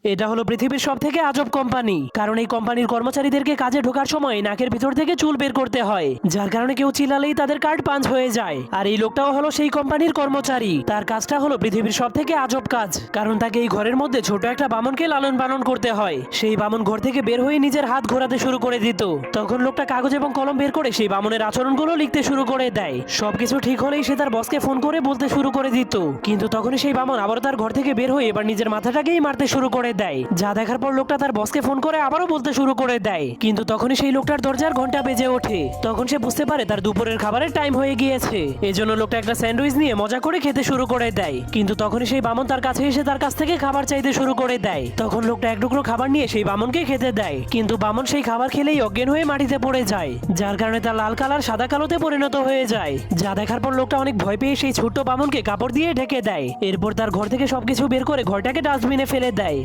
এটা হলো পৃথিবীর সবথেকে আজব কোম্পানি, কারণ এই কোম্পানির কর্মচারীদেরকে কাজে ঢোকার সময় নাকের ভিতর থেকে চুল বের করতে হয়, যার কারণে কেউ চিল্লালেই তাদের কার্ড পাঞ্চ হয়ে যায়। আর এই লোকটাও হলো সেই কোম্পানির কর্মচারী। তার কাজটা হলো পৃথিবীর সবথেকে আজব কাজ, কারণ তাকে এই ঘরের মধ্যে ছোট একটা বামনকে লালন পালন করতে হয়। সেই বামন ঘর থেকে বের হয়ে নিজের হাত ঘোরাতে শুরু করে দিত। তখন লোকটা কাগজ এবং কলম বের করে সেই বামনের আচরণগুলো লিখতে শুরু করে দেয়। সবকিছু ঠিক হলেই সে তার বসকে ফোন করে বলতে শুরু করে দিত, কিন্তু তখনই সেই বামন আবার তার ঘর থেকে বের হয়ে এবার নিজের মাথাটাকেই মারতে শুরু করে দেয়। যা দেখার পর লোকটা তার বসকে ফোন করে আবারও বলতে শুরু করে দেয়, কিন্তু তখনই সেই লোকটার দরজার ঘন্টা বেজে ওঠে। তখন সে বুঝতে পারে তার দুপুরের খাবারের টাইম হয়ে গিয়েছে। এজন্য লোকটা একটা স্যান্ডউইচ নিয়ে মজা করে খেতে শুরু করে দেয়, কিন্তু তখনই সেই বামন তার কাছে এসে তার কাছ থেকে খাবার চাইতে শুরু করে দেয়। তখন লোকটা এক টুকরো খাবার নিয়ে সেই বামনকে খেতে দেয়, কিন্তু বামন সেই খাবার খেলেই অজ্ঞান হয়ে মাটিতে পড়ে যায়, যার কারণে তার লাল কালার সাদা কালোতে পরিণত হয়ে যায়। যা দেখার পর লোকটা অনেক ভয় পেয়ে সেই ছোট্ট বামনকে কাপড় দিয়ে ঢেকে দেয়। এরপর তার ঘর থেকে সবকিছু বের করে ঘরটাকে ডাস্টবিনে ফেলে দেয়।